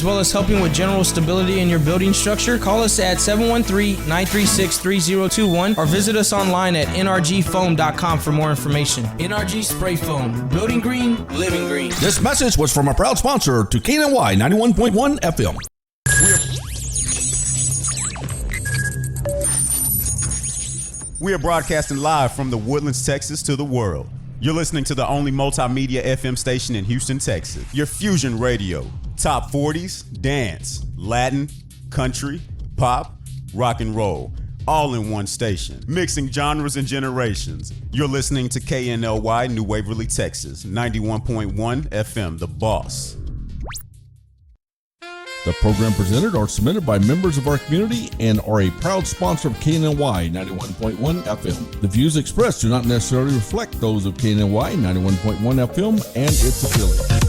as well as helping with general stability in your building structure, call us at 713-936-3021 or visit us online at nrgfoam.com for more information. NRG Spray Foam. Building green, living green. This message was from a proud sponsor to KNLY 91.1 FM. We are broadcasting live from the Woodlands, Texas to the world. You're listening to the only multimedia FM station in Houston, Texas. Your Fusion Radio. Top 40s, dance, Latin, country, pop, rock and roll. All in one station. Mixing genres and generations. You're listening to KNLY New Waverly, Texas. 91.1 FM, The Boss. The program presented are submitted by members of our community and are a proud sponsor of KNLY 91.1 FM. The views expressed do not necessarily reflect those of KNLY 91.1 FM and its affiliates.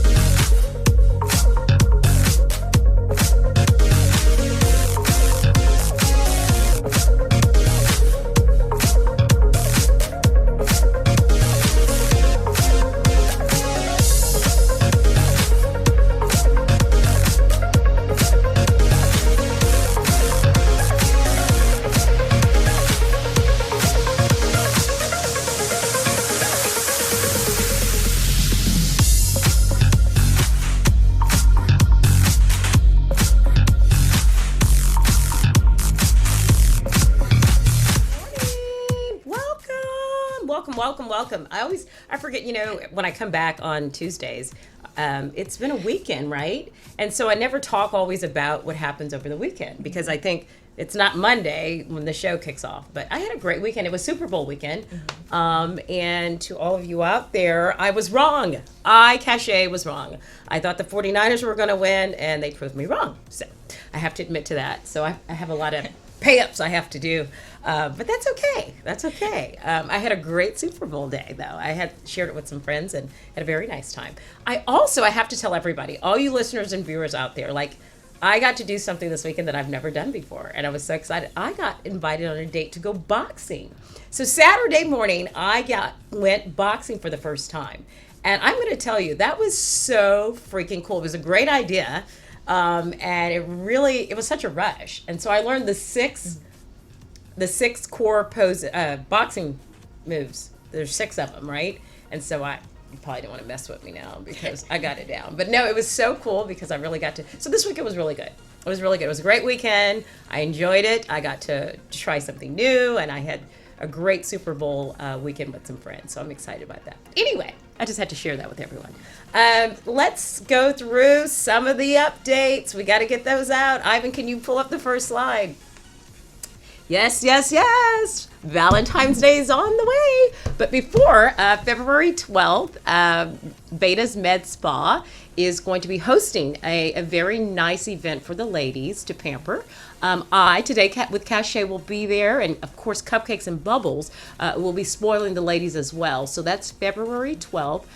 Welcome. I forget, when I come back on Tuesdays, it's been a weekend, right? And so I never talk always about what happens over the weekend because I think it's not Monday when the show kicks off. But I had a great weekend. It was Super Bowl weekend. And to all of you out there, I was wrong. Cachet was wrong. I thought the 49ers were going to win, and they proved me wrong. So I have to admit to that. So I have a lot of pay-ups I have to do. But that's okay. I had a great Super Bowl day, though. I had shared it with some friends and had a very nice time. I have to tell everybody, all you listeners and viewers out there, I got to do something this weekend that I've never done before, and I was so excited. I got invited on a date to go boxing. So Saturday morning, went boxing for the first time. And I'm going to tell you, that was so freaking cool. It was a great idea. And it was such a rush. And so I learned the six core boxing moves. There's 6 of them, right? And so you probably don't want to mess with me now because I got it down. But no, it was so cool because I really got to. So this weekend was really good. It was really good. It was a great weekend. I enjoyed it. I got to try something new, and I had a great Super Bowl weekend with some friends. So I'm excited about that. Anyway, I just had to share that with everyone. Let's go through some of the updates. We got to get those out. Ivan, can you pull up the first slide? Yes. Valentine's Day is on the way. But before February 12th, Beta's Med Spa is going to be hosting a very nice event for the ladies to pamper. Today with Cachet will be there, and of course Cupcakes and Bubbles will be spoiling the ladies as well. So that's February 12th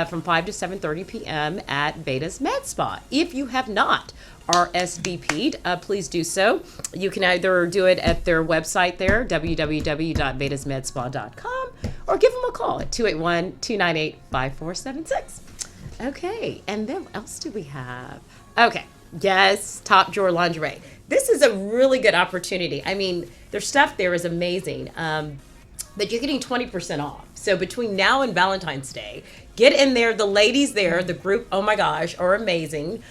from 5 to 7:30 p.m. at Beta's Med Spa. If you have not RSVP'd, please do so. You can either do it at their website there, www.betasmedspa.com, or give them a call at 281-298-5476. Okay, and then what else do we have? Okay, yes, Top Drawer Lingerie. This is a really good opportunity. I mean, their stuff there is amazing. But you're getting 20% off. So between now and Valentine's Day, get in there. The ladies there, the group, oh my gosh, are amazing.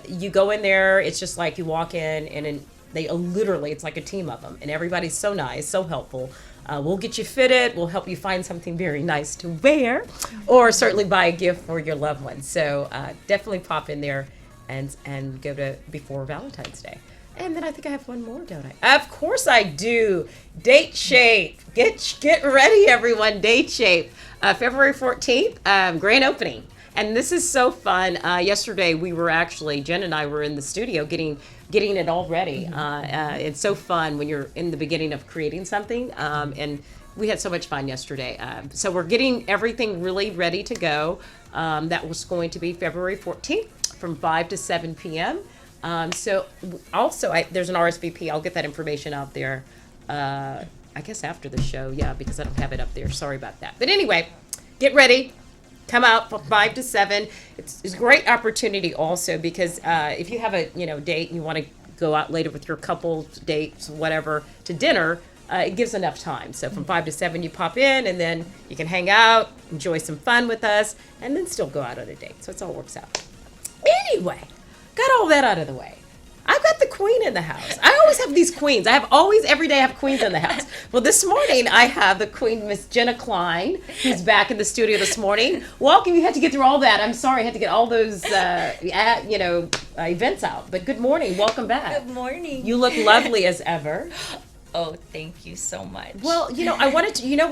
You go in there, it's just like you walk in and they literally, it's like a team of them. And everybody's so nice, so helpful. We'll get you fitted. We'll help you find something very nice to wear, or certainly buy a gift for your loved one. So definitely pop in there and go to before Valentine's Day. And then I think I have one more, don't I? Of course I do. Date Shape. Get ready, everyone. Date Shape. February 14th, grand opening. And this is so fun. Yesterday, Jen and I were in the studio getting it all ready. It's so fun when you're in the beginning of creating something. And we had so much fun yesterday. So we're getting everything really ready to go. That was going to be February 14th from 5 to 7 p.m. So also, there's an RSVP. I'll get that information out there, I guess after the show. Yeah, because I don't have it up there. Sorry about that. But anyway, get ready. come out from 5 to 7. It's a great opportunity also because if you have a date and you want to go out later with your couple dates, whatever, to dinner, it gives enough time. So from 5 to 7, you pop in, and then you can hang out, enjoy some fun with us, and then still go out on a date. So it all works out. Anyway, got all that out of the way. I've got the queen in the house. I always have these queens. Every day I have queens in the house. Well, this morning I have the queen, Miss Jenna Klein, who's back in the studio this morning. Welcome. You had to get through all that. I'm sorry. I had to get all those, events out. But good morning. Welcome back. Good morning. You look lovely as ever. Oh, thank you so much. Well, we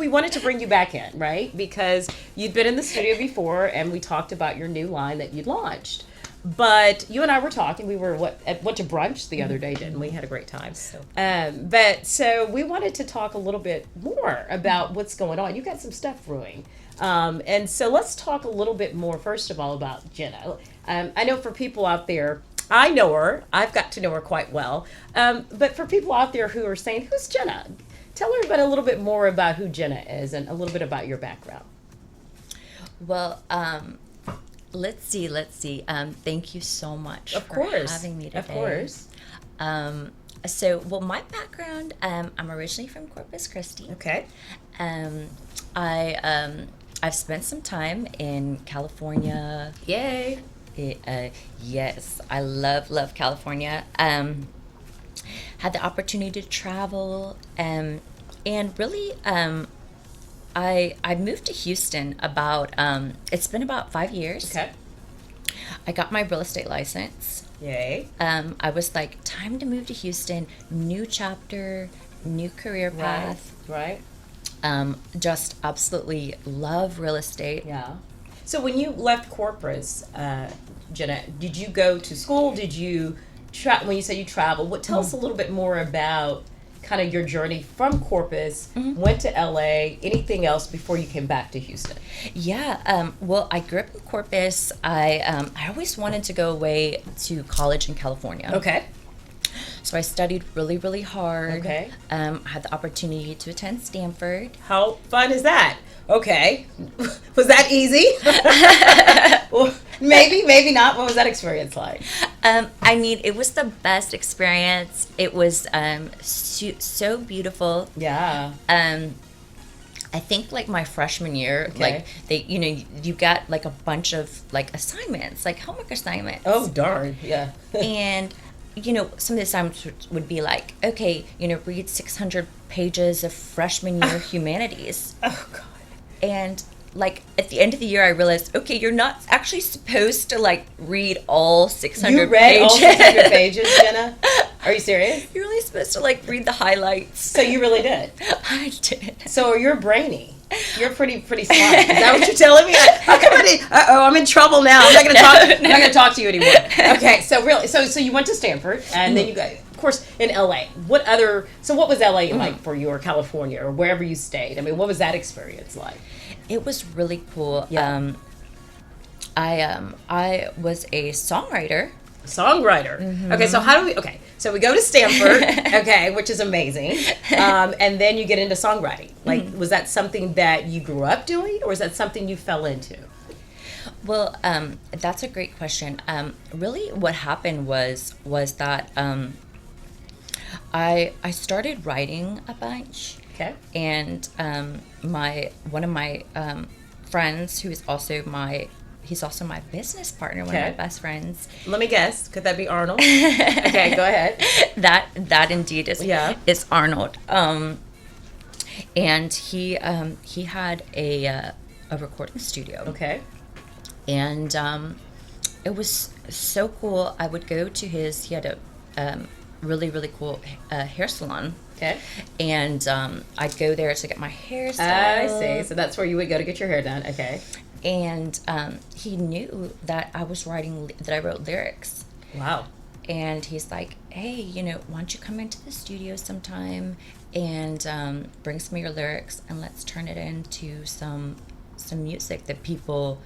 wanted to bring you back in, right? Because you'd been in the studio before, and we talked about your new line that you'd launched. But you and I were talking. We went to brunch the other day, didn't we? Had a great time. So we wanted to talk a little bit more about what's going on. You got some stuff brewing, and so let's talk a little bit more. First of all, about Jenna. I know for people out there, I know her. I've got to know her quite well. But for people out there who are saying, "Who's Jenna?" Tell everybody a little bit more about who Jenna is and a little bit about your background. Well, let's see. Thank you so much for having me today. Of course. My background, I'm originally from Corpus Christi. Okay. I've spent some time in California. Yay. Yes, I love California. Had the opportunity to travel, and really, I moved to Houston about, it's been about 5 years. Okay. I got my real estate license. Yay. I was like, time to move to Houston, new chapter, new career path. Right. Just absolutely love real estate. Yeah. So when you left Corpus, Jenna, did you go to school? Did you, when you say you traveled, tell us a little bit more about kind of your journey from Corpus, went to LA, anything else before you came back to Houston? Yeah, well, I grew up in Corpus. I always wanted to go away to college in California. Okay. So I studied really, really hard. Okay. Had the opportunity to attend Stanford. How fun is that? Okay. Was that easy? Well, maybe not. What was that experience like? It was the best experience. It was so beautiful. Yeah. I think like my freshman year, like you got like a bunch of like assignments, like homework assignments. Oh, darn. Yeah. And some of the assignments would be like, okay, read 600 pages of freshman year humanities. Oh, God. And like at the end of the year, I realized, okay, you're not actually supposed to like read all 600 pages. You read all 600 pages, Jenna? Are you serious? You're only supposed to like read the highlights. So you really did? I did. So you're brainy. You're pretty smart. Is that what you're telling me? I'm in trouble now. I'm not going to talk to you anymore. Okay, so really, so you went to Stanford, and then you got, of course, in LA. What was LA like for you, or California, or wherever you stayed? I mean, what was that experience like? It was really cool. Yeah. I was a songwriter. Mm-hmm. Okay, so we go to Stanford, okay, which is amazing, and then you get into songwriting. Like, was that something that you grew up doing, or was that something you fell into? Well, that's a great question. Really what happened was that I started writing a bunch. Okay. And one of my friends, he's also my business partner, one of my best friends. Let me guess. Could that be Arnold? Okay, go ahead. That indeed is Arnold. And he had a recording studio. Okay. And it was so cool. I would go to he had a really, really cool hair salon. Okay. And I'd go there to get my hair styled. I see. So that's where you would go to get your hair done. Okay. And he knew that I wrote lyrics. Wow. And he's like, hey, why don't you come into the studio sometime and bring some of your lyrics and let's turn it into some music that people,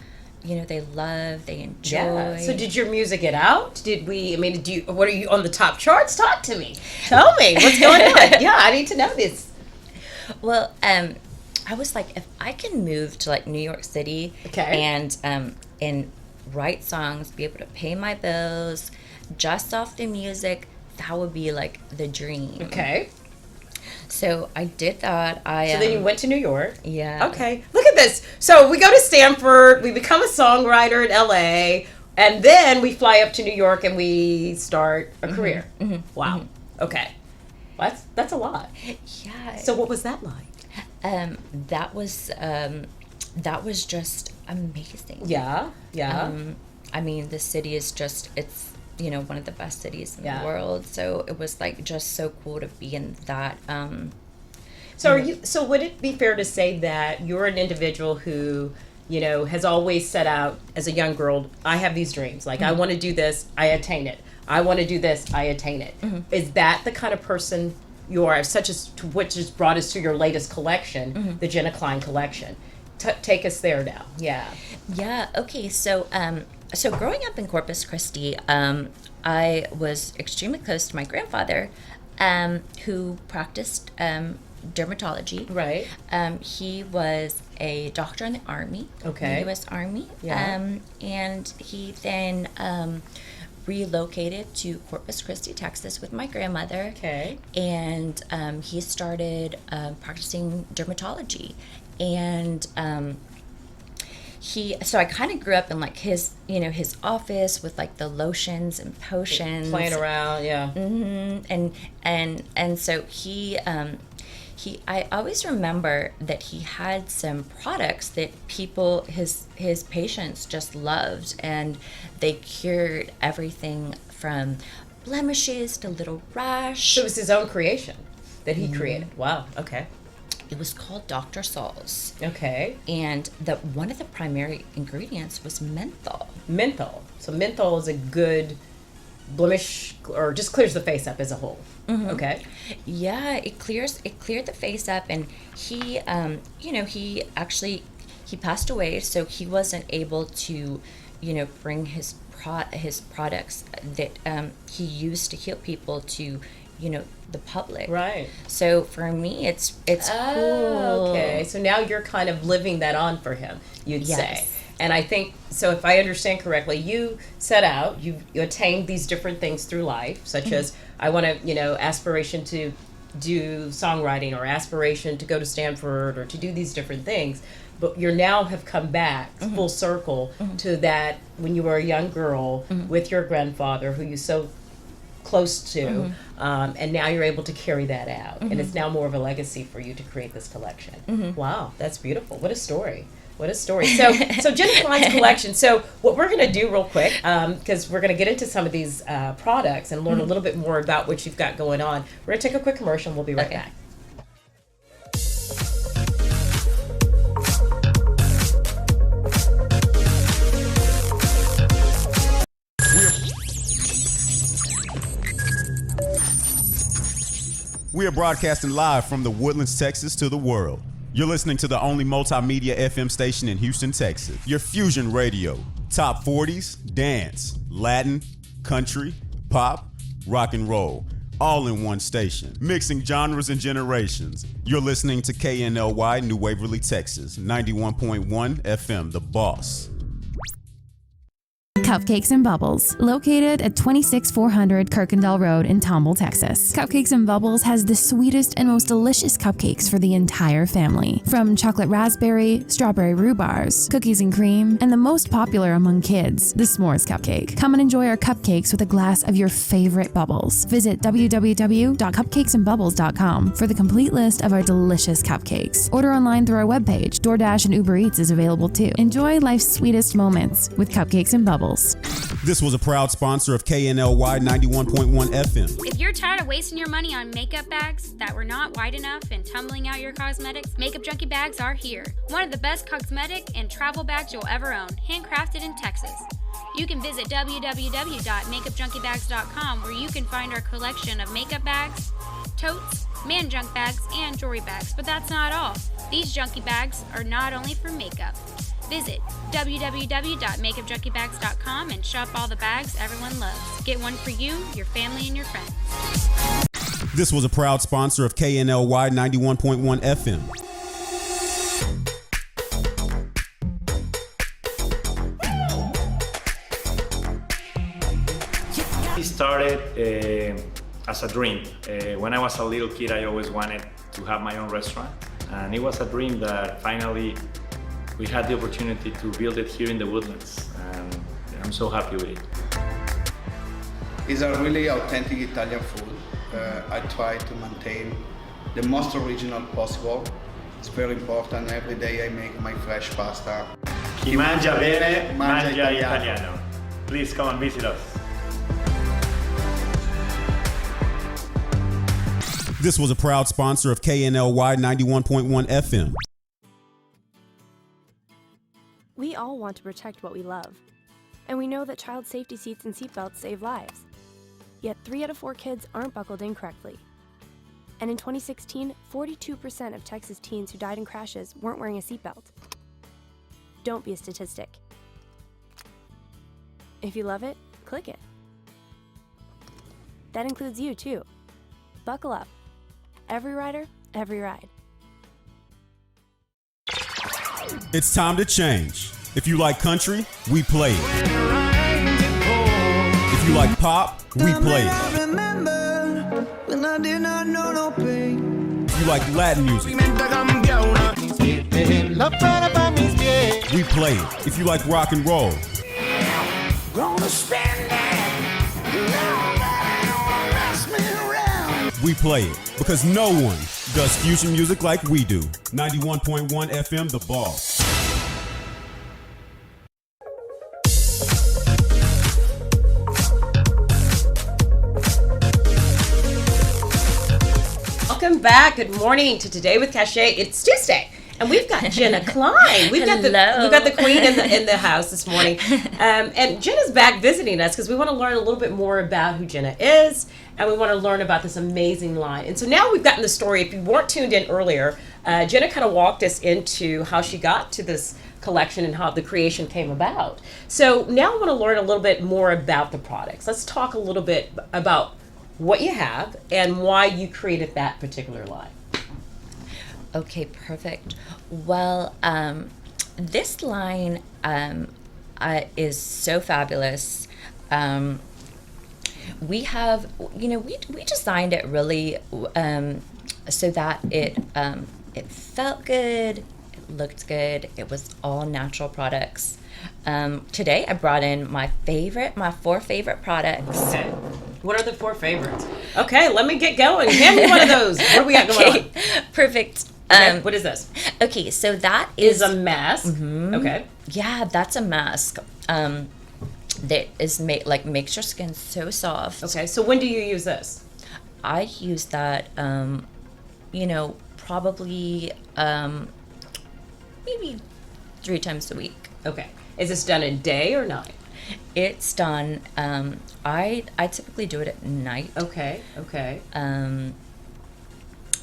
they love, they enjoy. Yeah. So did your music get out? What are you on the top charts? Talk to me. Tell me what's going on. Yeah, I need to know this. Well, I was like, if I can move to like New York City and write songs, be able to pay my bills just off the music, that would be like the dream. Okay. So I did that. So then you went to New York. Yeah. Okay. Look at this. So we go to Stanford, we become a songwriter in LA, and then we fly up to New York and we start a career. Mm-hmm. Wow. Mm-hmm. Okay. Well, that's a lot. Yeah. So what was that like? That was just amazing. Yeah. Yeah. I mean, the city is just, it's, one of the best cities in the world. So it was like just so cool to be in that. So would it be fair to say that you're an individual who, has always set out as a young girl, I have these dreams. Like, I want to do this, I attain it. I want to do this, I attain it. Is that the kind of person you are, such as to which has brought us to your latest collection, the Jenna Klein collection? Take us there now. Yeah. Yeah. Okay. So, so growing up in Corpus Christi, I was extremely close to my grandfather, who practiced dermatology. Right. He was a doctor in the Army. Okay. The U.S. Army. Yeah. And he then relocated to Corpus Christi, Texas, with my grandmother. Okay. And he started practicing dermatology. And so I kind of grew up in like his office with like the lotions and potions, Playing around, yeah. And so I always remember that he had some products that his patients just loved, and they cured everything from blemishes to little rash. So it was his own creation that he created. Wow. Okay. It was called Dr. Saul's. Okay. And one of the primary ingredients was menthol. Menthol. So menthol is a good blemish, or just clears the face up as a whole. Okay. Yeah, it cleared the face up, and he he passed away, so he wasn't able to bring his products that he used to heal people to the public. Right. So for me, it's cool. Okay. So now you're kind of living that on for him, you'd say. And I think, so if I understand correctly, you set out, you attained these different things through life, such as, I want to, aspiration to do songwriting, or aspiration to go to Stanford, or to do these different things. But you now have come back full circle to that when you were a young girl with your grandfather, who you so close to, and now you're able to carry that out, and it's now more of a legacy for you to create this collection. Wow, that's beautiful. What a story. What a story. So Jenna Klein's collection. So what we're going to do real quick, because we're going to get into some of these products and learn a little bit more about what you've got going on. We're going to take a quick commercial, and we'll be right back. We are broadcasting live from the Woodlands, Texas to the world. You're listening to the only multimedia FM station in Houston, Texas. Your fusion radio. Top 40s, dance, Latin, country, pop, rock and roll. All in one station. Mixing genres and generations. You're listening to KNLY New Waverly, Texas. 91.1 FM, The Boss. Cupcakes and Bubbles, located at 26400 Kirkendall Road in Tomball, Texas. Cupcakes and Bubbles has the sweetest and most delicious cupcakes for the entire family. From chocolate raspberry, strawberry rhubars, cookies and cream, and the most popular among kids, the s'mores cupcake. Come and enjoy our cupcakes with a glass of your favorite bubbles. Visit www.cupcakesandbubbles.com for the complete list of our delicious cupcakes. Order online through our webpage. DoorDash and Uber Eats is available too. Enjoy life's sweetest moments with Cupcakes and Bubbles. This was a proud sponsor of KNLY 91.1 FM. If you're tired of wasting your money on makeup bags that were not wide enough and tumbling out your cosmetics, Makeup Junkie bags are here. One of the best cosmetic and travel bags you'll ever own, handcrafted in Texas. You can visit www.makeupjunkiebags.com, where you can find our collection of makeup bags, totes, man junk bags, and jewelry bags. But that's not all. These junkie bags are not only for makeup. Visit www.makeupjunkiebags.com and shop all the bags everyone loves. Get one for you, your family, and your friends. This was a proud sponsor of KNLY 91.1 FM. started as a dream. When I was a little kid, I always wanted to have my own restaurant, and it was a dream that finally we had the opportunity to build it here in the Woodlands, and I'm so happy with it. It's a really authentic Italian food. I try to maintain the most original possible. It's very important. Every day I make my fresh pasta. Chi mangia bene, mangia italiano. Please come and visit us. This was a proud sponsor of KNLY 91.1 FM. We all want to protect what we love. And we know that child safety seats and seatbelts save lives. Yet 3 out of 4 kids aren't buckled in correctly. And in 2016, 42% of Texas teens who died in crashes weren't wearing a seatbelt. Don't be a statistic. If you love it, click it. That includes you, too. Buckle up. Every rider, every ride. It's time to change. If you like country, we play it. If you like pop, we play it. If you like Latin music, we play it. If you like rock and roll, we play it. Because no one does fusion music like we do. 91.1 FM, The Boss. Welcome back. Good morning to Today with Cachet. It's Tuesday, and we've got Jenna Klein. We've got the queen in the house this morning, and Jenna's back visiting us because we want to learn a little bit more about who Jenna is, and we want to learn about this amazing line. And so now we've gotten the story. If you weren't tuned in earlier, Jenna kind of walked us into how she got to this collection and how the creation came about. So now I want to learn a little bit more about the products. Let's talk a little bit about what you have and why you created that particular line. Okay, perfect. Well, this line is so fabulous. We have, we designed it really so that it felt good, it looked good, it was all natural products. Today I brought in my 4 favorite products. Okay. What are the 4 favorites? Okay, let me get going. Hand me one of those. What do we got going on? Perfect. Okay, what is this? Okay, so that is a mask. Mm-hmm. Okay. Yeah, that's a mask. That is makes your skin so soft. Okay, so when do you use this? I use that, probably maybe 3 times a week. Okay. Is this done in day or night? It's done. I typically do it at night. Okay.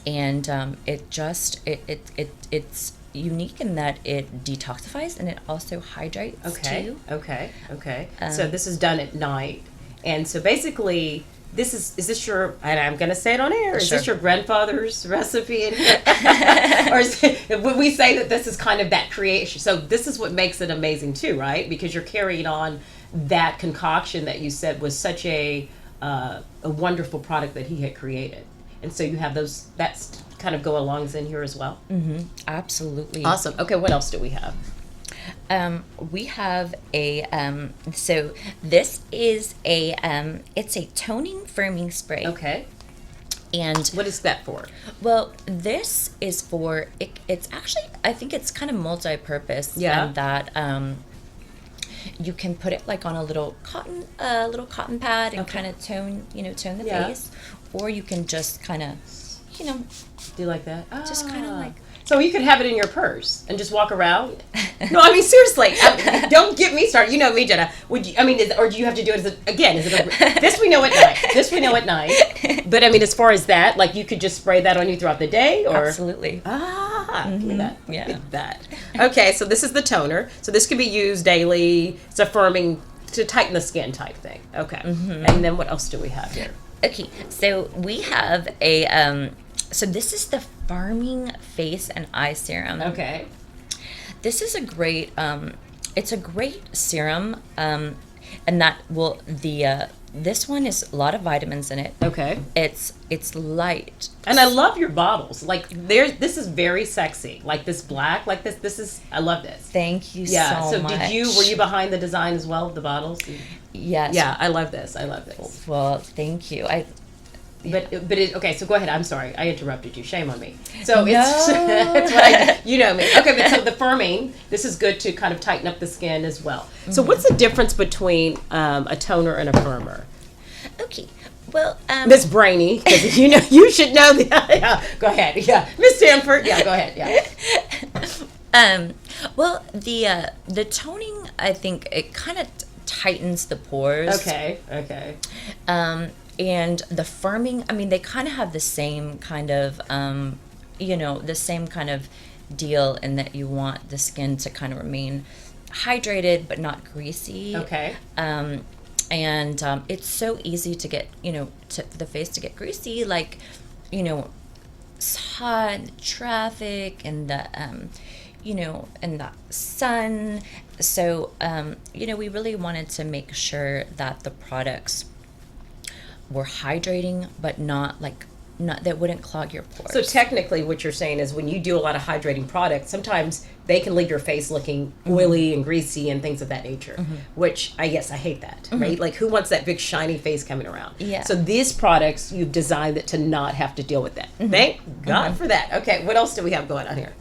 And it's unique in that it detoxifies and it also hydrates too. Okay. So this is done at night, and so basically, is this your? And I'm going to say it on air. Is this your grandfather's recipe in here, or would we say that this is kind of that creation? So this is what makes it amazing too, right? Because you're carrying on that concoction that you said was such a wonderful product that he had created, and so you have those. That's kind of go alongs in here as well. Mm-hmm. Absolutely. Awesome. Okay, what else do we have? We have a so this is it's a toning firming spray. Okay. And what is that for? Well, this is for it's actually, I think it's kind of multi-purpose. Yeah. And that you can put it like on a little cotton pad and kind of tone the face, or you can just kind of do like that. Just kind of like. So you could have it in your purse and just walk around. No, I mean seriously. Don't get me started. You know me, Jenna. Would you? I mean, or do you have to do it this we know at night? This we know at night. But I mean, as far as that, like you could just spray that on you throughout the day, or absolutely. Look at that. Yeah. Look at that. Okay, so this is the toner. So this could be used daily. It's a firming to tighten the skin type thing. Okay. Mm-hmm. And then what else do we have here? Okay, so we have a so this is the Firming Face and Eye Serum. Okay. This is a great it's a great serum. and that will this one is a lot of vitamins in it. Okay. It's light. And I love your bottles. Like this is very sexy. Like this black, like this is, I love this. Thank you Yeah. so much. Were you behind the design as well of the bottles? Yes. Yeah, I love this. Well, thank you. Okay, so go ahead. I'm sorry. I interrupted you. Shame on me. So No. it's what you know me. Okay, but so the firming, this is good to kind of tighten up the skin as well. So what's the difference between a toner and a firmer? Okay. Well, Miss Brainy, because you should know the yeah. Go ahead. Yeah. Miss Stanford. Yeah, go ahead. Yeah. Well, the toning, I think it kind of tightens the pores. Okay. And the firming, I mean, they kind of have the same kind of, the same kind of deal in that you want the skin to kind of remain hydrated but not greasy. Okay. And it's so easy to get, for the face to get greasy, like, it's hot, traffic, and the, and the sun. So, we really wanted to make sure that the products were hydrating, but not that wouldn't clog your pores. So technically what you're saying is when you do a lot of hydrating products, sometimes they can leave your face looking oily and greasy and things of that nature, which I hate that, right? Like who wants that big shiny face coming around? Yeah. So these products, you've designed it to not have to deal with that. Thank God for that. Okay, what else do we have going on here?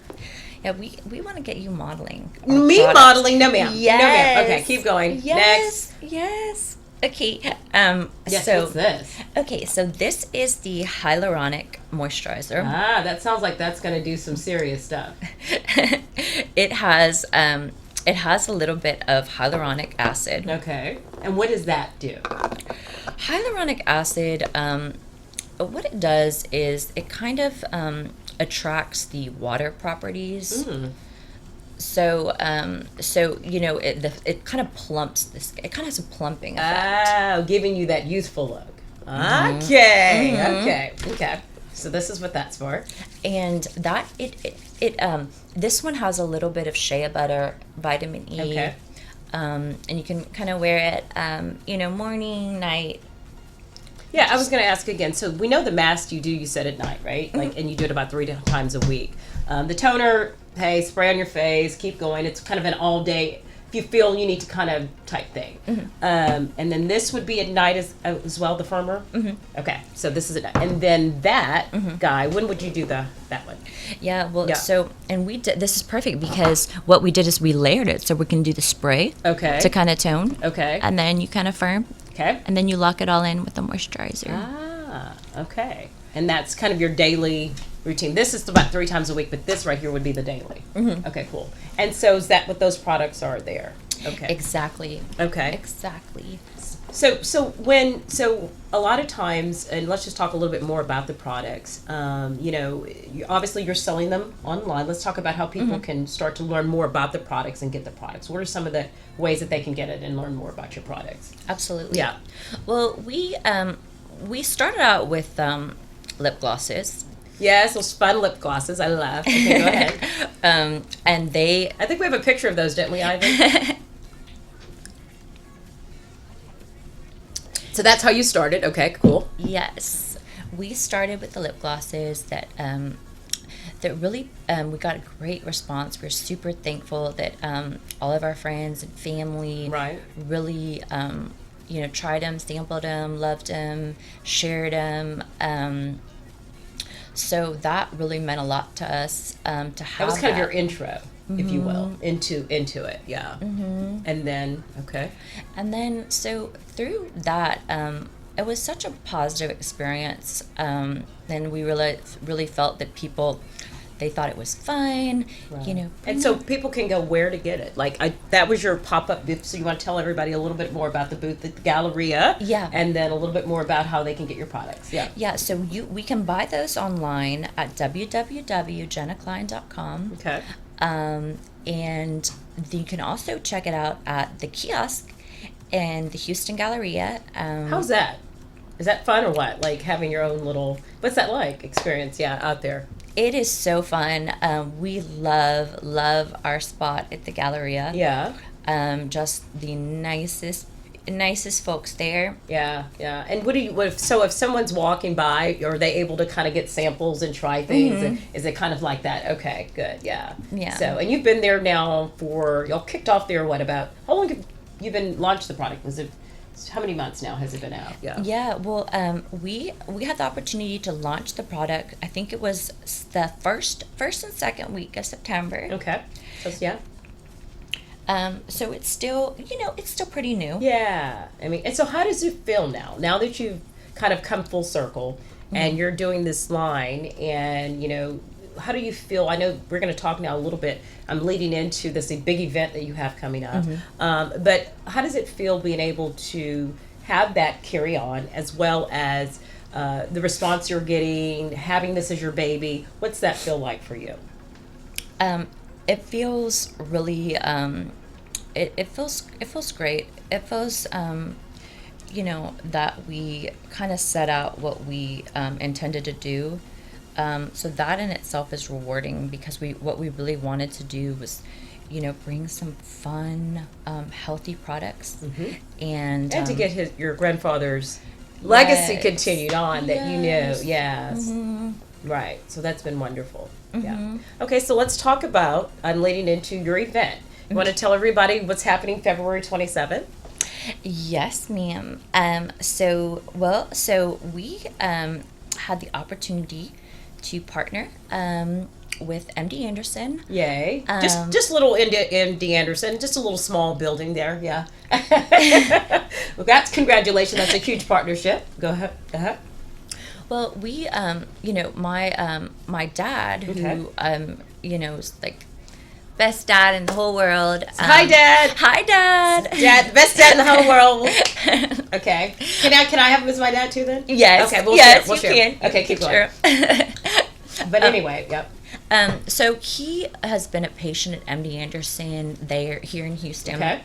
Yeah, we want to get you modeling. Me products. modeling? No ma'am. Yes. No ma'am. Okay, keep going. Yes. Next. Yes. Okay. Yes, so what's this? Okay, so this is the hyaluronic moisturizer. Ah, that sounds like that's going to do some serious stuff. It has a little bit of hyaluronic acid. Okay. And what does that do? Hyaluronic acid, what it does is it kind of attracts the water properties. So, it kind of plumps this. It kind of has a plumping effect. Oh, giving you that youthful look. Okay. So this is what that's for. And that this one has a little bit of shea butter, vitamin E. Okay. And you can kind of wear it, morning, night. Yeah, I was going to ask again. So we know the mask you said at night, right? Like, and you do it about 3 times a week. The toner, hey, spray on your face, keep going. It's kind of an all day, if you feel you need to kind of type thing. And then this would be at night as well, the firmer? Okay, so this is at night. And then that guy, when would you do that one? Yeah, well, so, and this is perfect because what we did is we layered it. So we can do the spray to kind of tone. Okay. And then you kind of firm. Okay. And then you lock it all in with the moisturizer. Ah, okay. And that's kind of your daily routine. This is about 3 times a week, but this right here would be the daily. Okay, cool. And so is that what those products are there? Okay. Exactly. Okay. Exactly. So a lot of times, and let's just talk a little bit more about the products. Obviously you're selling them online. Let's talk about how people can start to learn more about the products and get the products. What are some of the ways that they can get it and learn more about your products? Absolutely. Yeah. Well, we started out with lip glosses. Yes, those fun lip glosses. I love. Okay, go ahead. And I think we have a picture of those, didn't we, Ivan? So that's how you started. Okay, cool. Yes. We started with the lip glosses that really, we got a great response. We're super thankful that all of our friends and family really, tried them, sampled them, loved them, shared them. So that really meant a lot to us to have that. Was kind of your intro, if you will, into it, yeah. And then, okay. And then, so through that, it was such a positive experience. And we really felt that people, they thought it was fun, And so people can go where to get it. Like that was your pop-up booth. So you want to tell everybody a little bit more about the booth at the Galleria. Yeah. And then a little bit more about how they can get your products. Yeah. Yeah. So we can buy those online at www.KNLY91.1FM. Okay. And you can also check it out at the kiosk in the Houston Galleria. How's that? Is that fun or what? Like having your own little, what's that like experience? Yeah, out there. It is so fun. We love our spot at the Galleria. Yeah. Just the nicest nicest folks there. Yeah. And so if someone's walking by, are they able to kind of get samples and try things? And is it kind of like that? Okay, good. Yeah. So, and you've been there now y'all kicked off there, how long have you been launched the product? How many months now has it been out? Yeah, well, we had the opportunity to launch the product. I think it was the first and second week of September. Okay. So it's still, it's still pretty new. Yeah. I mean, and so how does it feel now that you've kind of come full circle and you're doing this line and, how do you feel? I know we're going to talk now a little bit. I'm leading into this big event that you have coming up. But how does it feel being able to have that carry on as well as the response you're getting, having this as your baby? What's that feel like for you? It feels really, it feels great. It feels, that we kind of set out what we intended to do. So that in itself is rewarding because what we really wanted to do was, bring some fun, healthy products, and to get your grandfather's legacy continued on that you knew. Yes. Right. So that's been wonderful. Yeah. Okay. So let's talk about leading into your event. You want to tell everybody what's happening February 27th? Yes, ma'am. So we had the opportunity to partner with MD Anderson. Yay. Just little MD Anderson, just a little small building there. Yeah. Well, that's congratulations. That's a huge partnership. Go ahead. Well, we, my dad, who, is like best dad in the whole world. Hi, Dad. Hi, Dad. Dad, best dad in the whole world. Okay. Can I have him as my dad too then? Yes. Okay. We'll share. Okay, keep going. But anyway, yep. So he has been a patient at MD Anderson. They're here in Houston. Okay.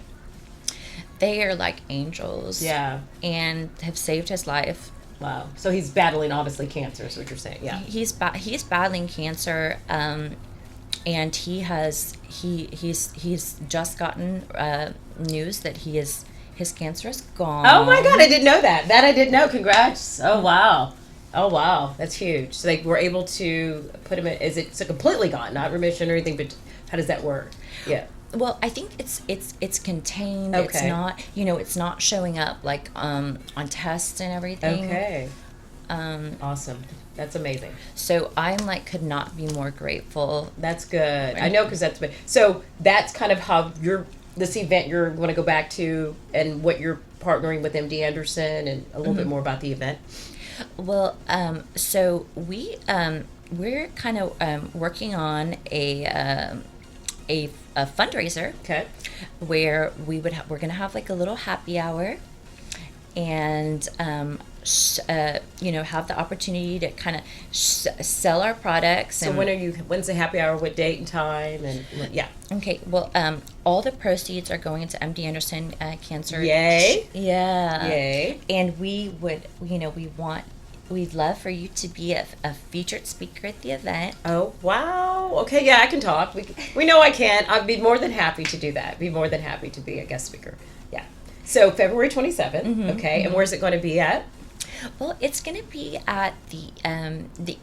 They are like angels. Yeah. And have saved his life. Wow. So he's battling obviously cancer is what you're saying. Yeah. He's battling cancer. And he's just gotten news that his cancer is gone. Oh my God, I didn't know that. That I didn't know. Congrats. Oh wow, that's huge. So they were able to put him in. Is it so completely gone, not remission or anything? But how does that work? Yeah. Well, I think it's contained. Okay. It's not it's not showing up like on tests and everything. Okay. Awesome. That's amazing. So I'm could not be more grateful. That's good. I know, because that's kind of how this event you're going to go back to, and what you're partnering with MD Anderson, and a little bit more about the event. Well, so we're kind of working on a fundraiser. Okay. Where we're going to have a little happy hour, and have the opportunity to kind of sell our products. So when's the happy hour? What date and time? And yeah. Okay. Well, all the proceeds are going into MD Anderson Cancer. Yay. Yeah. Yay. And we'd love for you to be a featured speaker at the event. Oh, wow. Okay. Yeah, I can talk. We know I can. I'd be more than happy to do that. Be more than happy to be a guest speaker. Yeah. So February 27th. Okay. And where's it going to be at? Well, it's going to be at the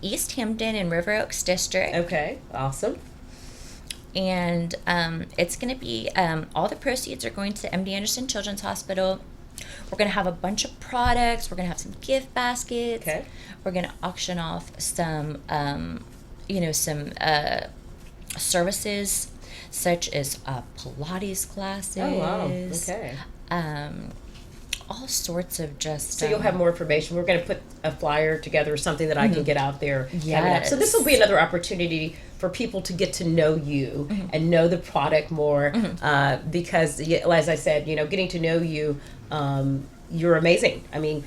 East Hampton and River Oaks district. Okay, awesome. And it's going to be all the proceeds are going to MD Anderson Children's Hospital. We're going to have a bunch of products. We're going to have some gift baskets. Okay. We're going to auction off some services such as Pilates classes. Oh wow. Okay. All sorts of just... So you'll have more information. We're going to put a flyer together or something that I can get out there. Yes. So this will be another opportunity for people to get to know you and know the product more because, as I said, getting to know you, you're amazing. I mean,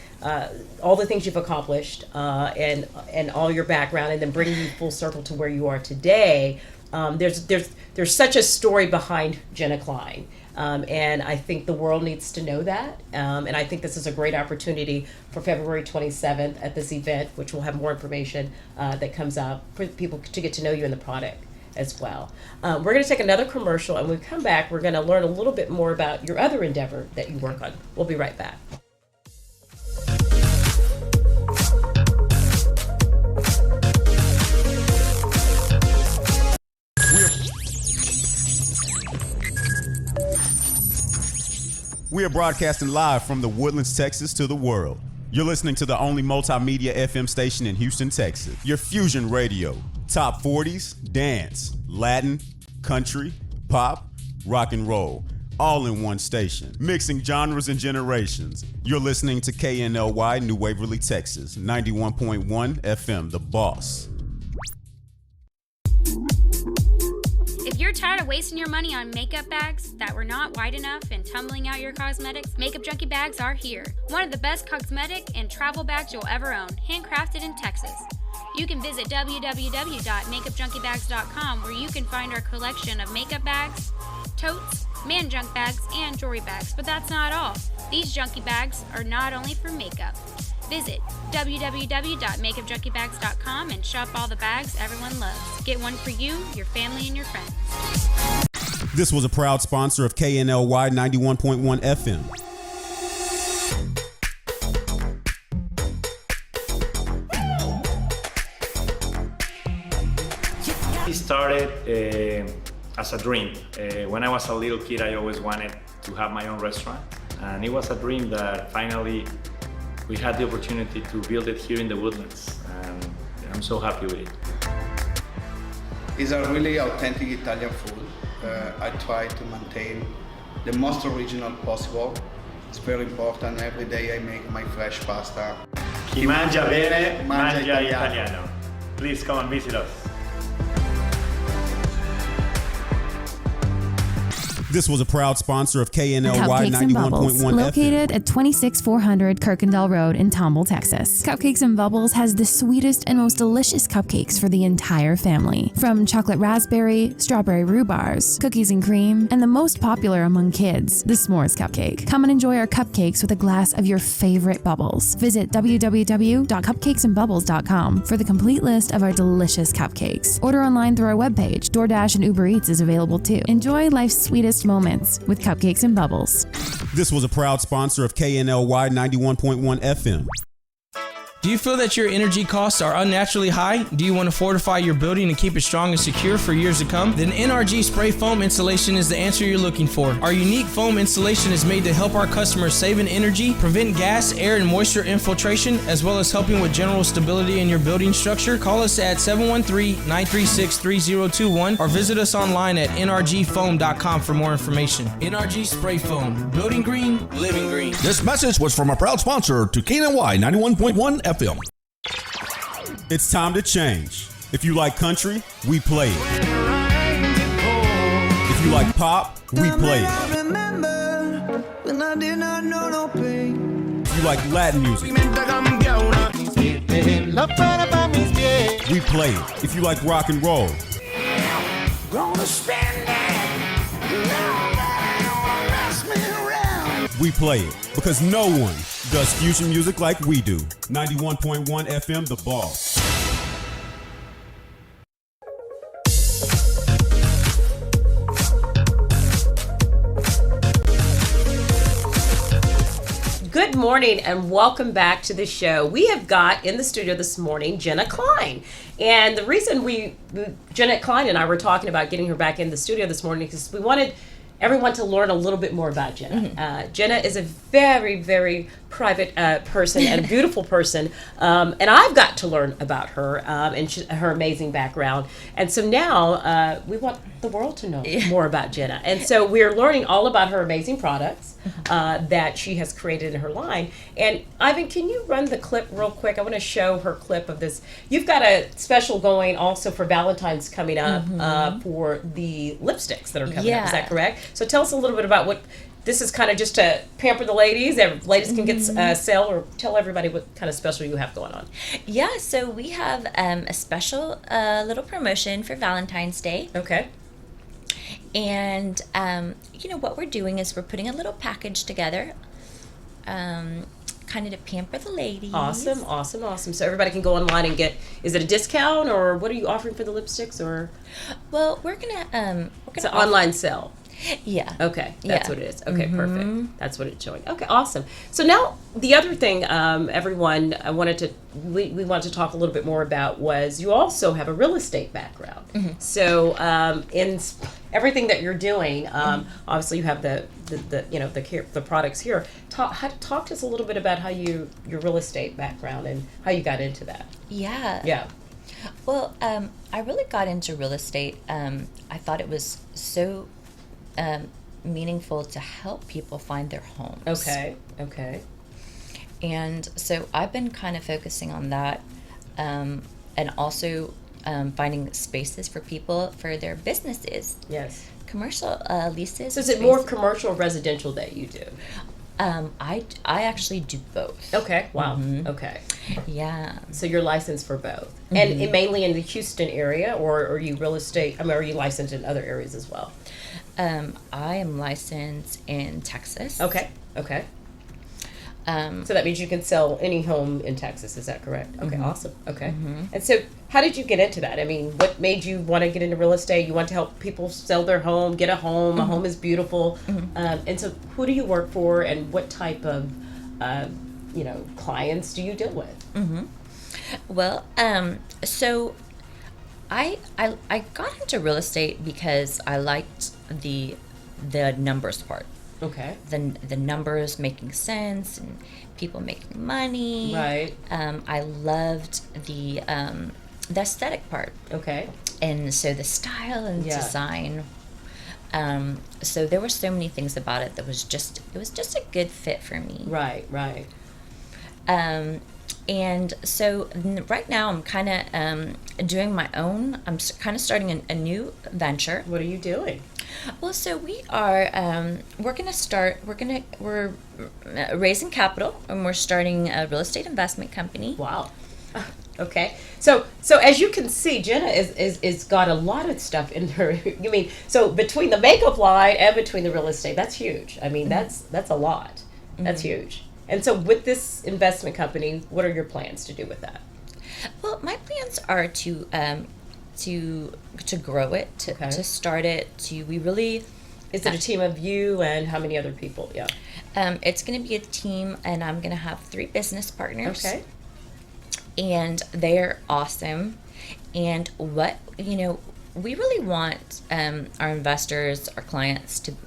all the things you've accomplished and all your background, and then bringing you full circle to where you are today. There's such a story behind Jenna Klein. And I think the world needs to know that. And I think this is a great opportunity for February 27th at this event, which will have more information that comes out for people to get to know you and the product. as well. We're going to take another commercial, and when we come back, we're going to learn a little bit more about your other endeavor that you work on. We'll be right back. We are broadcasting live from the Woodlands, Texas to the world. You're listening to the only multimedia FM station in Houston, Texas. Your fusion radio. Top 40s, dance, Latin, country, pop, rock and roll. All in one station. Mixing genres and generations. You're listening to KNLY New Waverly, Texas. 91.1 FM, The Boss. If you're tired of wasting your money on makeup bags that were not wide enough and tumbling out your cosmetics, Makeup Junkie bags are here. One of the best cosmetic and travel bags you'll ever own, handcrafted in Texas. You can visit www.makeupjunkiebags.com where you can find our collection of makeup bags, totes, man junk bags, and jewelry bags. But that's not all. These junkie bags are not only for makeup. Visit www.makeupjunkiebags.com and shop all the bags everyone loves. Get one for you, your family, and your friends. This was a proud sponsor of KNLY 91.1 FM. It started as a dream. When I was a little kid, I always wanted to have my own restaurant. And it was a dream that finally we had the opportunity to build it here in the Woodlands. And I'm so happy with it. It's a really authentic Italian food. I try to maintain the most original possible. It's very important. Every day I make my fresh pasta. Chi mangia bene, mangia italiano. Please come and visit us. This was a proud sponsor of KNLY Cupcakes and Bubbles, 91.1 FM. located at 26400 Kirkendall Road in Tomball, Texas. Cupcakes and Bubbles has the sweetest and most delicious cupcakes for the entire family. From chocolate raspberry, strawberry rhubars, cookies and cream, and the most popular among kids, the s'mores cupcake. Come and enjoy our cupcakes with a glass of your favorite bubbles. Visit www.cupcakesandbubbles.com for the complete list of our delicious cupcakes. Order online through our webpage. DoorDash and Uber Eats is available too. Enjoy life's sweetest moments with Cupcakes and Bubbles. This was a proud sponsor of KNLY 91.1 FM. Do you feel that your energy costs are unnaturally high? Do you want to fortify your building and keep it strong and secure for years to come? Then NRG Spray Foam Insulation is the answer you're looking for. Our unique foam insulation is made to help our customers save in energy, prevent gas, air, and moisture infiltration, as well as helping with general stability in your building structure. Call us at 713-936-3021 or visit us online at nrgfoam.com for more information. NRG Spray Foam. Building green, living green. This message was from a proud sponsor to KNLY 91.1 FM. It's time to change. If you like country, we play it. If you like pop, we play it. If you like Latin music, we play it. If you like rock and roll, we play it. Because no one does fusion music like we do. 91.1 FM, The Boss. Good morning and welcome back to the show. We have got in the studio this morning Jenna Klein. And the reason Jenna Klein and I were talking about getting her back in the studio this morning is we wanted everyone to learn a little bit more about Jenna. Mm-hmm. Jenna is a very, very private person and a beautiful person. And I've got to learn about her and her amazing background. And so now we want the world to know more about Jenna. And so we're learning all about her amazing products that she has created in her line. And Ivan, can you run the clip real quick? I want to show her clip of this. You've got a special going also for Valentine's coming up for the lipsticks that are coming up. Is that correct? So tell us a little bit about what this is, kind of just to pamper the ladies. Ladies can get sell, or tell everybody what kind of special you have going on. Yeah, so we have a special little promotion for Valentine's Day. Okay. And, what we're doing is we're putting a little package together, kind kind of to pamper the ladies. Awesome. So everybody can go online and get. Is it a discount, or what are you offering for the lipsticks? Or Well, we're gonna it's an online sale. Yeah. Okay, that's Yeah. what it is. Okay, perfect. That's what it's showing. Okay, awesome. So now the other thing, everyone, we wanted to talk a little bit more about was you also have a real estate background. So in everything that you're doing, obviously you have the products here. Talk to us a little bit about how your real estate background and how you got into that. Yeah. Well, I really got into real estate. I thought it was so meaningful to help people find their homes. Okay. And so I've been kind of focusing on that, and also finding spaces for people for their businesses. Yes. Commercial leases. So is it more commercial or residential that you do? I actually do both. Okay. Wow. Okay. Yeah. So you're licensed for both, and mainly in the Houston area, or are you real estate? I mean, are you licensed in other areas as well? I am licensed in Texas. Okay. So that means you can sell any home in Texas. Is that correct? Okay. Awesome. Okay. And so, how did you get into that? I mean, what made you want to get into real estate? You want to help people sell their home, get a home. A home is beautiful. And so, who do you work for, and what type of, clients do you deal with? Well, so I got into real estate because I liked the numbers part. Okay. The numbers making sense and people making money. Right. I loved the aesthetic part. Okay. And so the style and design. So there were so many things about it that was just a good fit for me. Right. And so right now I'm kind of doing my own. I'm kind of starting a new venture. What are you doing? Well, so we are. We're raising capital, and we're starting a real estate investment company. Wow. Okay. So as you can see, Jenna is got a lot of stuff in her. You mean, so between the makeup line and between the real estate, that's huge. I mean, that's a lot. That's huge. And so with this investment company, what are your plans to do with that? Well, my plans are to grow it, to start it, we really... Is it a team of you and how many other people? Yeah. It's going to be a team, and I'm going to have 3 business partners. Okay. And they're awesome. And what, we really want our investors, our clients to, at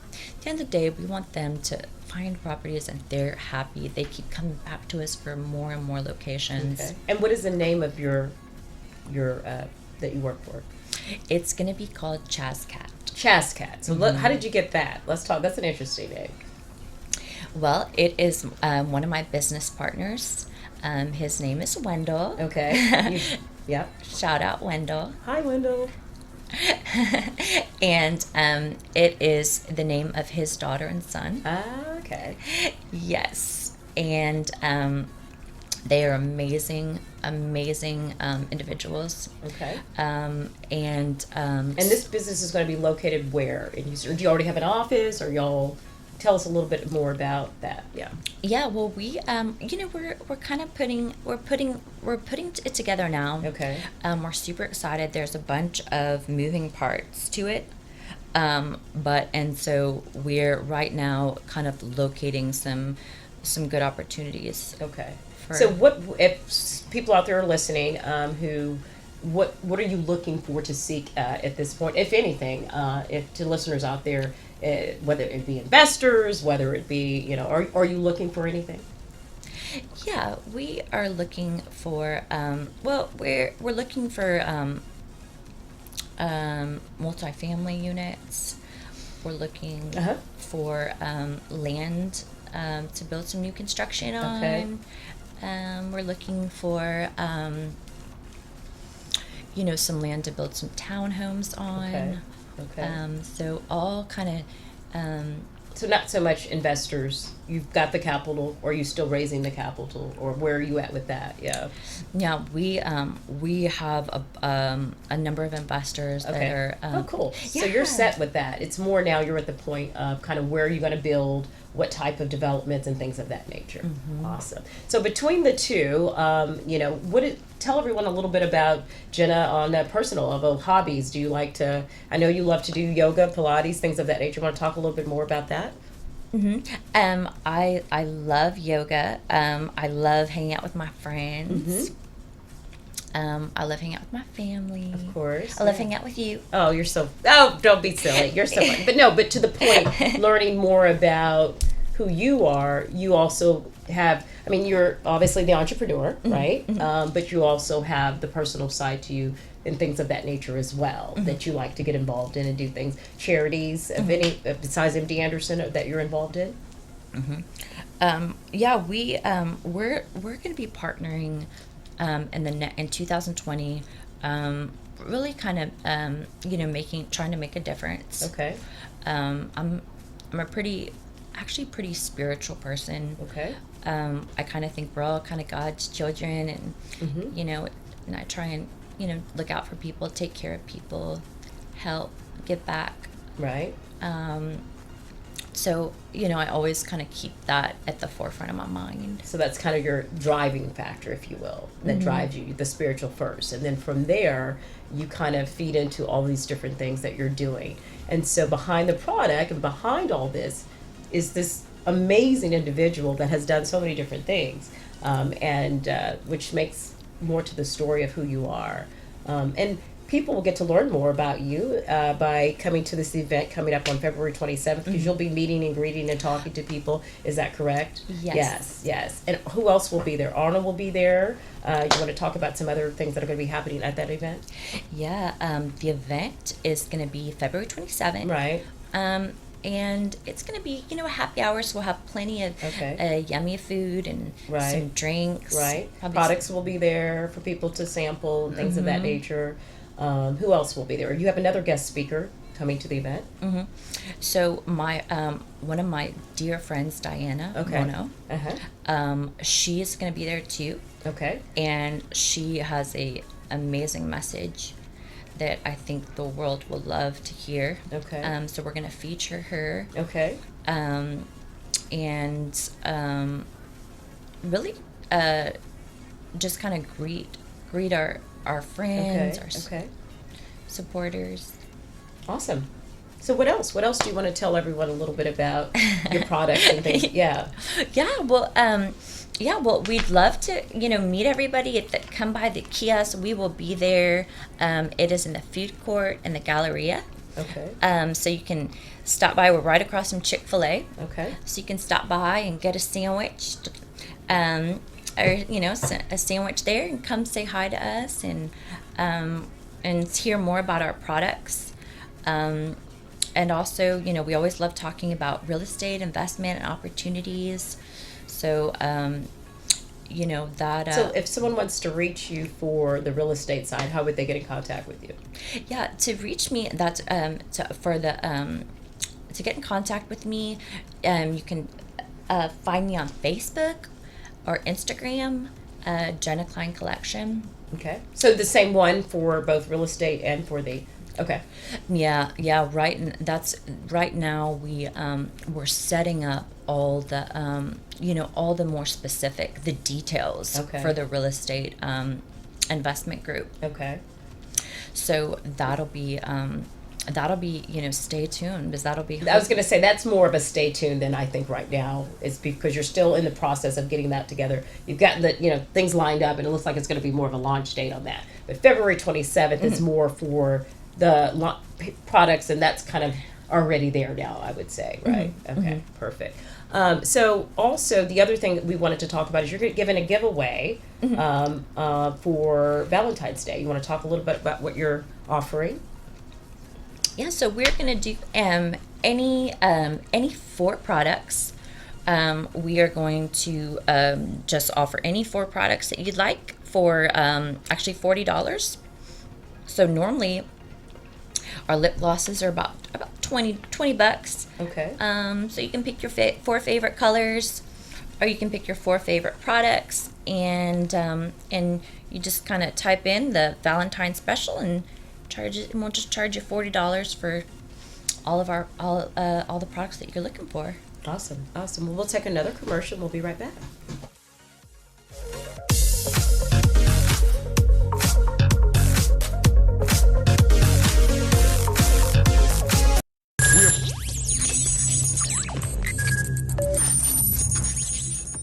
the end of the day, we want them to find properties and they're happy. They keep coming back to us for more and more locations. Okay. And what is the name of your that you work for? It's going to be called Chazcat. Chazcat. So how did you get that? Let's talk. That's an interesting name. Well, it is one of my business partners. His name is Wendell. Okay. Yeah. Shout out Wendell. Hi, Wendell. And it is the name of his daughter and son. Okay. Yes. And they are amazing individuals. Okay. And this business is going to be located where in Houston? Do you already have an office, or y'all? Tell us a little bit more about that. Yeah. Yeah. Well, we we're kind of putting it together now. Okay. We're super excited. There's a bunch of moving parts to it. And so we're right now kind of locating some good opportunities. Okay. So what if people out there are listening what are you looking for to seek at this point, if anything, if to listeners out there, whether it be investors, whether it be, are you looking for anything? Yeah, we are looking for we're looking for multifamily units. We're looking for land to build some new construction on. Okay. We're looking for some land to build some townhomes on. Okay. So all kind of so not so much investors. You've got the capital, or are you still raising the capital, or where are you at with that? Yeah. Yeah, we have a number of investors that are. Oh, cool. Yeah. So you're set with that. It's more now you're at the point of kind of where are you going to build, what type of developments and things of that nature. Awesome. So between the two, tell everyone a little bit about Jenna on a personal level, hobbies. Do you like to, I know you love to do yoga, Pilates, things of that nature. Want to talk a little bit more about that? I love yoga. I love hanging out with my friends. I love hanging out with my family. Of course. I love hanging out with you. Oh, don't be silly. You're so fun. But to the point, learning more about who you are, you also have, you're obviously the entrepreneur, right? But you also have the personal side to you and things of that nature as well, that you like to get involved in and do things, charities of any, besides MD Anderson, that you're involved in? We're going to be partnering in 2020, really kind of trying to make a difference. Okay. I'm a pretty spiritual person. Okay. I kind of think we're all kind of God's children, and and I try and look out for people, take care of people, help, give back. Right. So, I always kind of keep that at the forefront of my mind. So that's kind of your driving factor, if you will, that drives you, the spiritual first. And then from there, you kind of feed into all these different things that you're doing. And so behind the product and behind all this is this amazing individual that has done so many different things, which makes more to the story of who you are. And people will get to learn more about you by coming to this event coming up on February 27th, because you'll be meeting and greeting and talking to people. Is that correct? Yes. And who else will be there? Arnold will be there. You want to talk about some other things that are going to be happening at that event? Yeah, the event is going to be February 27th. Right. And it's going to be, a happy hour, so we'll have plenty of yummy food and some drinks. Right. Products will be there for people to sample and things of that nature. Who else will be there? You have another guest speaker coming to the event. So my one of my dear friends, Diana Mono, she's going to be there too. Okay. And she has a amazing message that I think the world will love to hear. Okay. So we're going to feature her. Okay. Really just kind of greet our friends, our supporters. Awesome. So what else? What else do you want to tell everyone a little bit about your products and things? Yeah. Well, we'd love to, meet everybody. Come by the kiosk. We will be there. It is in the food court in the Galleria. Okay. So you can stop by. We're right across from Chick-fil-A. Okay. So you can stop by and get a sandwich, or a sandwich there, and come say hi to us and hear more about our products. And also, we always love talking about real estate, investment, and opportunities. So, So if someone wants to reach you for the real estate side, how would they get in contact with you? Yeah, to reach me, that's to get in contact with me, you can find me on Facebook or Instagram, Jenna Klein Collection. Okay. So the same one for both real estate and for the. Okay. Yeah. Right. And that's right now. We're setting up all the all the more specific details for the real estate investment group. Okay. So that'll be stay tuned, because that'll be. I was going to say that's more of a stay tuned than I think right now. It's because you're still in the process of getting that together. You've got the things lined up, and it looks like it's going to be more of a launch date on that. But February 27th is more for the products, and that's kind of already there now, I would say, right? Okay, perfect. So also the other thing that we wanted to talk about is you're giving a giveaway for Valentine's Day. You want to talk a little bit about what you're offering? Yeah, so we're going to do any 4 products. We are going to just offer any 4 products that you'd like for actually $40. So normally our lip glosses are about $20. Okay. So you can pick your 4 favorite colors, or you can pick your 4 favorite products, and you just kind of type in the Valentine's special and charge it, and we'll just charge you $40 for all of our all the products that you're looking for. Awesome. Well, we'll take another commercial. We'll be right back.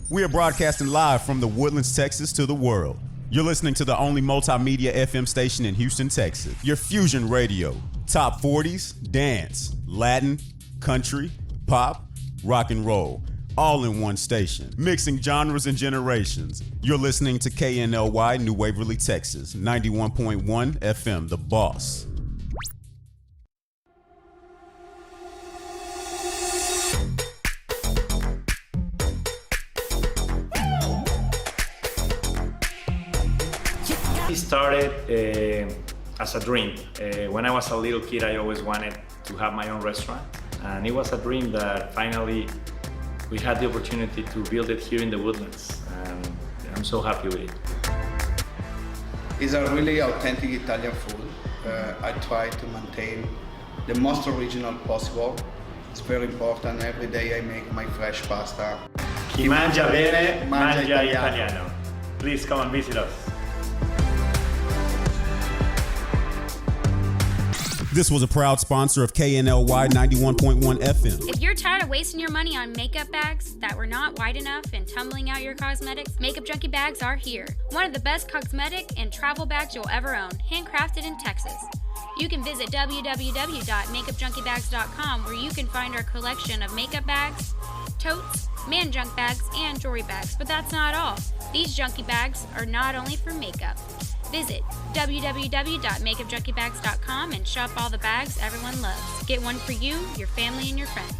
We are broadcasting live from the Woodlands, Texas to the world. You're listening to the only multimedia FM station in Houston, Texas. Your fusion radio. Top 40s, dance, Latin, country, pop, rock and roll. All in one station. Mixing genres and generations. You're listening to KNLY New Waverly, Texas. 91.1 FM, The Boss. It started as a dream. When I was a little kid, I always wanted to have my own restaurant. And it was a dream that finally we had the opportunity to build it here in the Woodlands. And I'm so happy with it. It's a really authentic Italian food. I try to maintain the most original possible. It's very important. Every day I make my fresh pasta. Chi mangia bene, mangia italiano. Please come and visit us. This was a proud sponsor of KNLY 91.1 FM. If you're tired of wasting your money on makeup bags that were not wide enough and tumbling out your cosmetics, Makeup Junkie bags are here. One of the best cosmetic and travel bags you'll ever own, handcrafted in Texas. You can visit www.makeupjunkiebags.com where you can find our collection of makeup bags, totes, man junk bags, and jewelry bags. But that's not all. These junkie bags are not only for makeup. Visit www.makeupjunkiebags.com and shop all the bags everyone loves. Get one for you, your family, and your friends.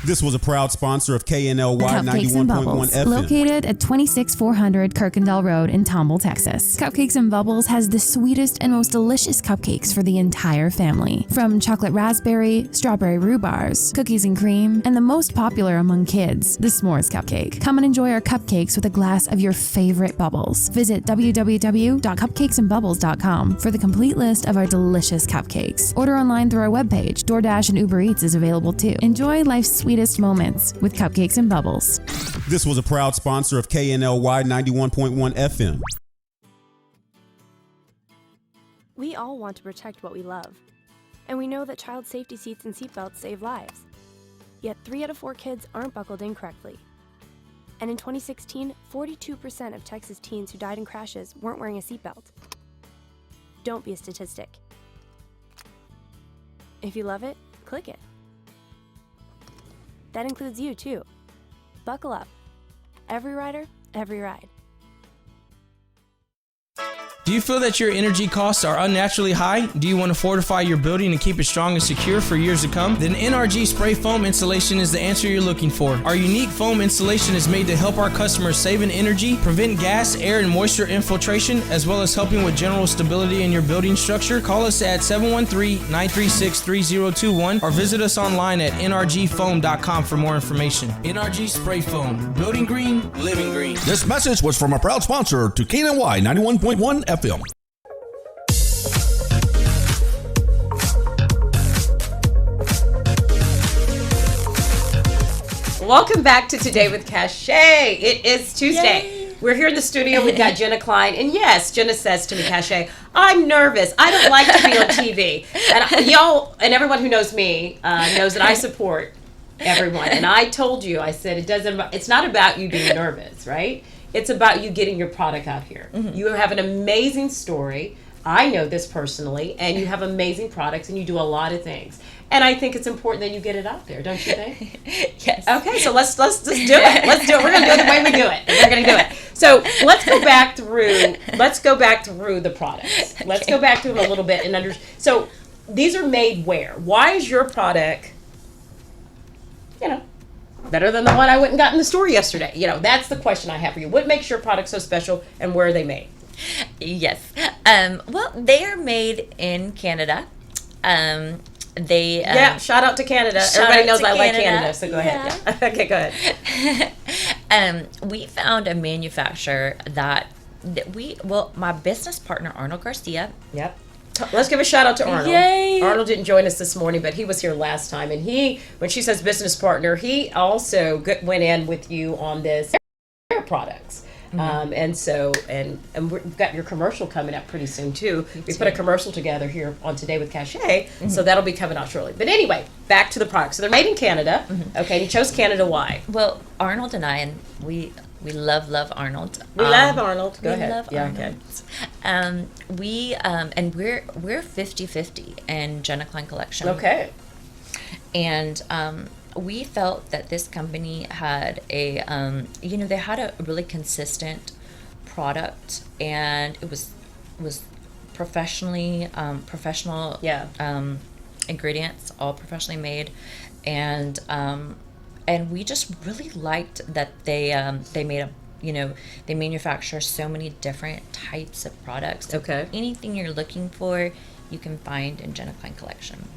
This was a proud sponsor of KNLY Cupcakes and 91.1 Bubbles, FM. located at 26400 Kirkendall Road in Tomball, Texas. Cupcakes and Bubbles has the sweetest and most delicious cupcakes for the entire family. From chocolate raspberry, strawberry rhubars, cookies and cream, and the most popular among kids, the s'mores cupcake. Come and enjoy our cupcakes with a glass of your favorite bubbles. Visit www.cupcakesandbubbles.com for the complete list of our delicious cupcakes. Order online through our webpage. DoorDash and Uber Eats is available too. Enjoy life's sweetest moments with Cupcakes and Bubbles. This was a proud sponsor of KNLY 91.1 FM. We all want to protect what we love. And we know that child safety seats and seatbelts save lives. Yet 3 out of 4 kids aren't buckled in correctly. And in 2016, 42% of Texas teens who died in crashes weren't wearing a seatbelt. Don't be a statistic. If you love it, click it. That includes you, too. Buckle up. Every rider, every ride. Do you feel that your energy costs are unnaturally high? Do you want to fortify your building and keep it strong and secure for years to come? Then NRG Spray Foam Insulation is the answer you're looking for. Our unique foam insulation is made to help our customers save in energy, prevent gas, air, and moisture infiltration, as well as helping with general stability in your building structure. Call us at 713-936-3021 or visit us online at nrgfoam.com for more information. NRG Spray Foam. Building green, living green. This message was from a proud sponsor to KNLY 91.1 FM. Welcome back to Today with Cachet. It is Tuesday. Yay. We're here in the studio. We've got Jenna Klein. And yes, Jenna says to me, Cachet, I'm nervous. I don't like to be on TV. And y'all, and everyone who knows me knows that I support everyone. And I told you, I said, it's not about you being nervous, right? It's about you getting your product out here. Mm-hmm. You have an amazing story. I know this personally, and you have amazing products, and you do a lot of things. And I think it's important that you get it out there, don't you think? Yes. Okay, so let's just do it. Let's do it. We're gonna do it the way we do it. We're gonna do it. So let's go back through the products. Let's go back through them a little bit and so these are made where? Why is your product, better than the one I went and got in the store yesterday? That's the question I have for you. What makes your product so special, and where are they made? Yes. Well, they are made in Canada. Shout out to Canada. Everybody knows I like Canada, so go ahead. Yeah. Okay, go ahead. We found a manufacturer that my business partner, Arnold Garcia. Yep. Let's give a shout out to Arnold. Yay. Arnold didn't join us this morning, but he was here last time. And when she says business partner, he also went in with you on this hair products. And we've got your commercial coming up pretty soon too. We put a commercial together here on Today with Cachet, so that'll be coming out shortly. But anyway, back to the products. So they're made in Canada. Okay, and you chose Canada. Why? Well, Arnold and I, and we love Arnold. We love Arnold. Go ahead. Love yeah, Arnold. okay. And we're 50-50 in Jenna Klein Collection. Okay. And we felt that this company had they had a really consistent product, and it was professional ingredients, all professionally made, and we just really liked that they made they manufacture so many different types of products. So Okay. anything you're looking for, you can find in Jenna Klein Collection.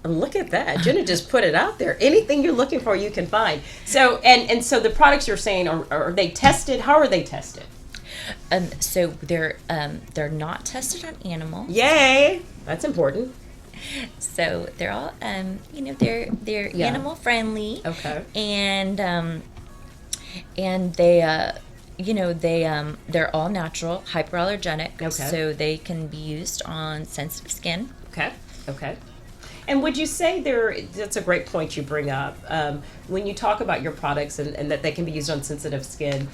Look at that. Jenna just put it out there. Anything you're looking for, you can find. So, and so the products you're saying, are they tested? How are they tested? So they're not tested on animals. Yay! That's important. So they're all they're Yeah. animal friendly. Okay. And they they're all natural, hypoallergenic. Okay. So they can be used on sensitive skin. Okay. Okay. And would you say that's a great point you bring up, when you talk about your products and that they can be used on sensitive skin.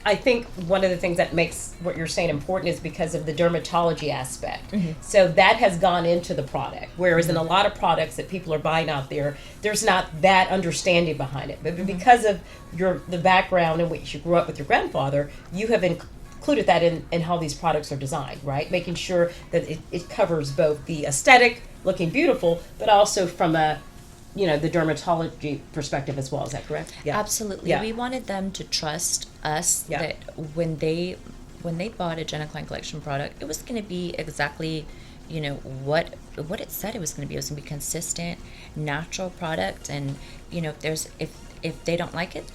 I think one of the things that makes what you're saying important is because of the dermatology aspect. So that has gone into the product, whereas in a lot of products that people are buying out there, there's not that understanding behind it. But because of the background in which you grew up with your grandfather, you have included that in how these products are designed, right? Making sure that it covers both the aesthetic, looking beautiful, but also from the dermatology perspective as well. Is that correct? Yeah. Absolutely. Yeah. We wanted them to trust us Yeah. that when they bought a Jenna Klein Collection product, it was going to be exactly, what it said it was going to be. It was going to be consistent, natural product, and if they don't like it,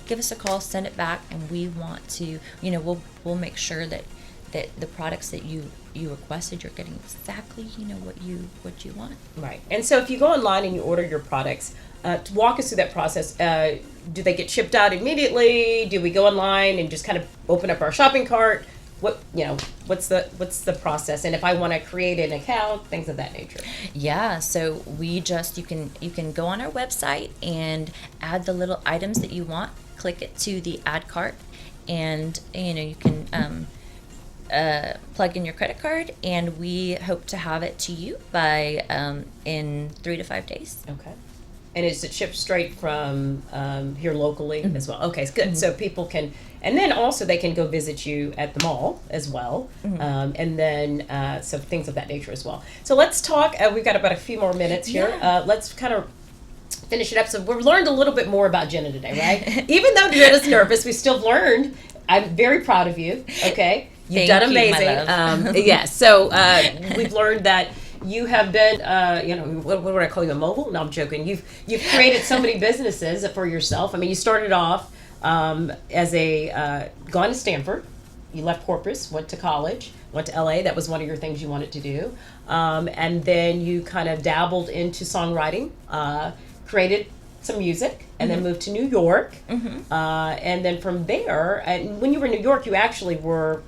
give us a call, send it back, and we want to, we'll make sure that the products that you requested, you're getting exactly what you want. Right. And so if you go online and you order your products, to walk us through that process, do they get shipped out immediately? Do we go online and just kind of open up our shopping cart? What's the process? And if I want to create an account, things of that nature. Yeah, so you can go on our website and add the little items that you want, click it to the add cart, and you can plug in your credit card, and we hope to have it to you by in 3 to 5 days. Okay. And is it shipped straight from here locally as well? Okay, it's good. So people can, and then also they can go visit you at the mall as well, and then so things of that nature as well. So let's talk. We've got about a few more minutes here. Yeah. Let's kind of finish it up. So we've learned a little bit more about Jenna today, right? Even though Jenna's nervous, we still learned. I'm very proud of you. Okay, you've done amazing. Yes. So we've learned that you have been, what would I call you, a mogul? No, I'm joking. You've created so many businesses for yourself. I mean, you started off as gone to Stanford. You left Corpus, went to college, went to LA. That was one of your things you wanted to do. And then you kind of dabbled into songwriting, created some music, and then moved to New York. And then from there, and when you were in New York, you actually were,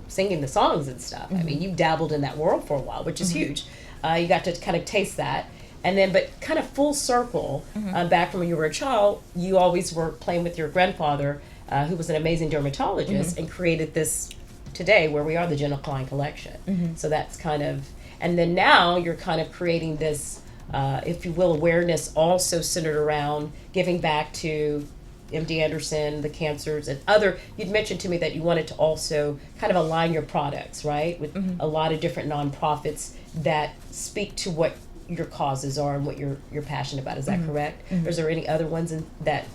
singing the songs and stuff. I mean, you dabbled in that world for a while, which is huge. You got to kind of taste that. And then, but kind of full circle, back from when you were a child, you always were playing with your grandfather, who was an amazing dermatologist, and created this today where we are, the Jenna Klein Collection. So that's kind of, and then now you're kind of creating this, if you will, awareness also centered around giving back to MD Anderson, the cancers, and other. You'd mentioned to me that you wanted to also kind of align your products, right, with a lot of different nonprofits that speak to what your causes are and what you're passionate about. Is that correct? Or is there any other ones that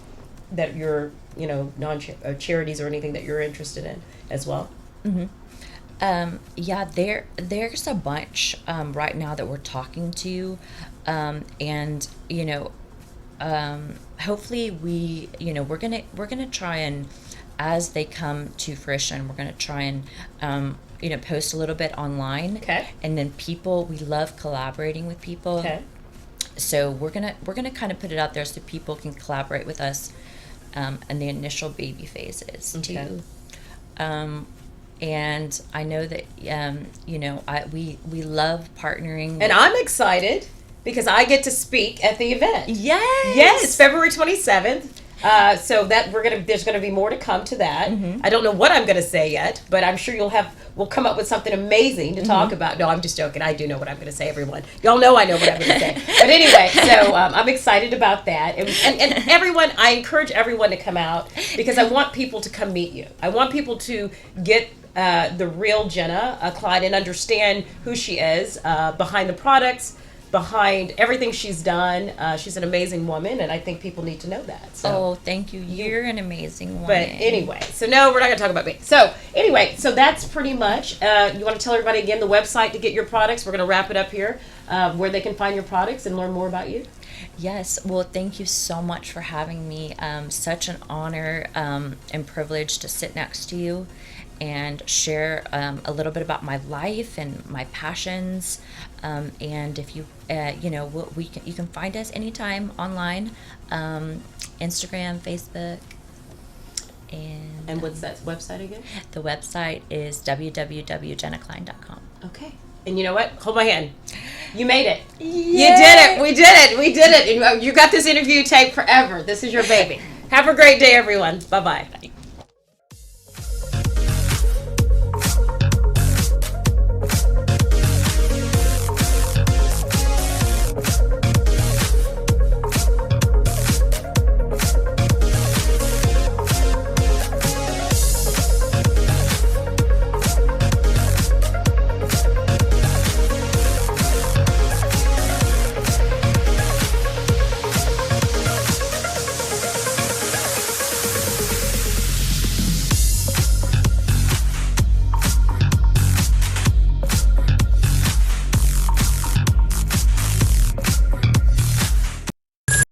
you're, charities or anything that you're interested in as well? Yeah, there's a bunch right now that we're talking to, and hopefully we're gonna try and as they come to fruition, we're going to try and post a little bit online. Okay. And then we love collaborating with people. Okay. So we're gonna kind of put it out there so people can collaborate with us in the initial baby phases too. And I know that we love partnering. And I'm excited because I get to speak at the event. Yes, February 27th. So that there's gonna be more to come to that. I don't know what I'm gonna say yet, but I'm sure we'll come up with something amazing to talk about. No, I'm just joking. I do know what I'm gonna say, everyone. Y'all know I know what I'm gonna say. But anyway, so I'm excited about that. And everyone, I encourage everyone to come out because I want people to come meet you. I want people to get the real Jenna Clyde and understand who she is behind the products, behind everything she's done. She's an amazing woman, and I think people need to know that. So. Oh, thank you. You're an amazing woman. But anyway, so no, we're not going to talk about me. So anyway, so that's pretty much, you want to tell everybody again the website to get your products. We're going to wrap it up here, where they can find your products and learn more about you. Yes, well, thank you so much for having me. Such an honor and privilege to sit next to you and share a little bit about my life and my passions. And if you, you can find us anytime online, Instagram, Facebook. And what's that website again? The website is www.jennacline.com. Okay. And you know what? Hold my hand. You made it. Yay! You did it. We did it. We did it. You got this interview taped forever. This is your baby. Have a great day, everyone. Bye-bye. Bye.